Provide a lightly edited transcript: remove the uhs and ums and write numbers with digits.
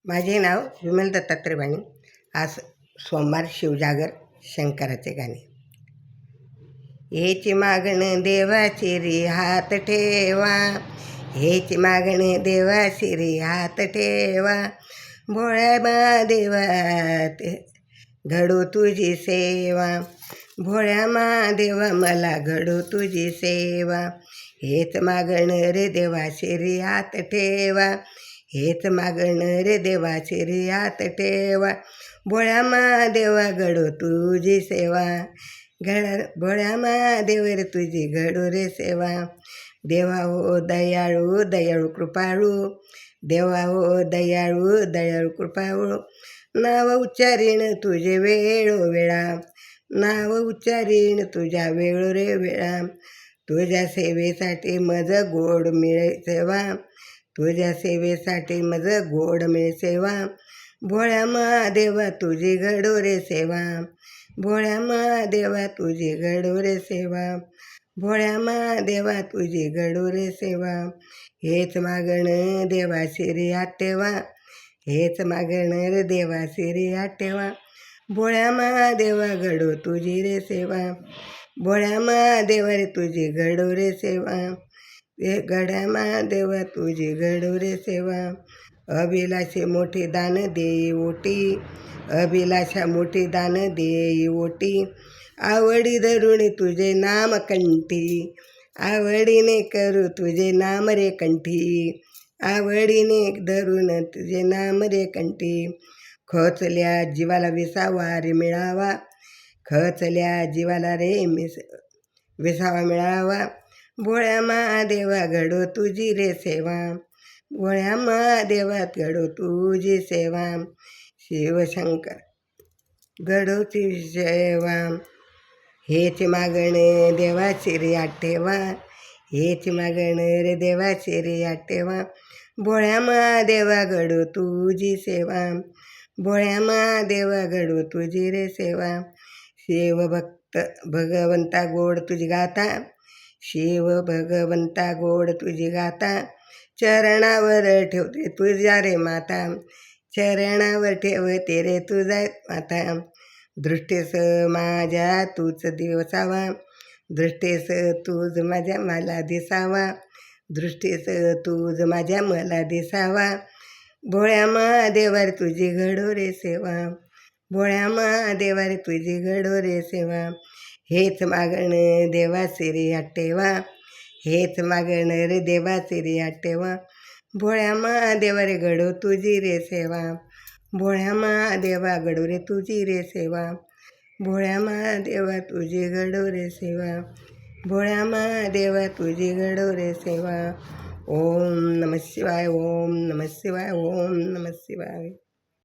माझे नाव विमल दत्तात्रय वाणी. आज सोमवार शिवजागर शंकराचे गाणे. हेची मागण देवाची री हात ठेवा, हेची मागण देवाची री हात ठेवा, भोळ्या महादेवात घडू तुझी सेवा, भोळ्या महादेवा मला घडू तुझी सेवा. हेच मागण रे देवाची री हात ठेवा, हेच मागण रे देवाची री हात ठेवा, भोळ्या महादेवा घडू तुझी सेवा, भोळ्या महादेव रे तुझी घडू रे सेवा. देवा हो दयाळू दयाळू कृपाळू, देवा हो दयाळू दयाळू कृपाळू, नाव उच्चारीण तुझे वेळोवेळा, नाव उच्चारीण तुझ्या वेळो रे वेळा. तुझ्या सेवेसाठी मज गोड मिळे सेवा, तुझ्या सेवेसाठी मज गोड मिळे सेवा, भोळ्या महादेवा तुझी घडो रे सेवा, भोळ्या महादेवा तुझी घडो रे सेवा, भोळ्या महादेवा तुझी घडो रे सेवा. हेच मागण देवाची रे हात ठेवा, हेच मागण रे देवाची रे हात ठेवा, भोळ्या महादेवा घडो तुझी रे सेवा, भोळ्या महादेवा रे तुझी घडो रे सेवा, गड्या महादेवा तुझी घडो रे सेवा. अभिलाषे मोठी दान देई ओटी, अभिलाषा मोठी दान देई ओटी, आवडी धरून तुझे नाम कंठी, आवडीने करू तुझे नाम रे कंठी, आवडीने धरून तुझे नाम रे कंठी. खचल्या जीवाला विसावा रे मिळावा, खचल्या जीवाला रे विसावा मिळावा, भोळ्या महादेवा घडो तुझी रे सेवा, भोळ्या महादेवात घडो तुझी सेवा. शिवशंकर घडो तुझी सेवा. हेच मागणे देवाची रे हात ठेवा, हेच मागणे रे देवाची रे हात ठेवा, भोळ्या महादेवा घडो तुझी सेवा, भोळ्या महादेवा घडो तुझी रे सेवा. शिवभक्त भगवंता गोड तुझी गाथा, शिव भगवंता गोड तुझी गाथा, चरणावर ठेवते तुझ्या रे माता, चरणावर ठेवते रे तुझा माता. दृष्टीस माझ्या तूच दिवसावा, दृष्टीस तूच माझ्या मला दिसावा, दृष्टीस तूच माझ्या मला दिसावा, भोळ्या महादेवार तुझी घडो रे सेवा, भोळ्या महादेवार तुझी घडो रे सेवा. हेच मागण देवाची रे हात ठेवा, हेच मागण रे देवाची रे हात ठेवा, भोळ्या महादेवा रे घडो तुझी रे सेवा, भोळ्या महादेवा घडो रे तुझी रे सेवा, भोळ्या महादेवा तुझी घडो रे सेवा, भोळ्या महादेवा तुझी घडो रे सेवा. ओम नमः शिवाय, ओम नमः शिवाय, ओम नमः शिवाय.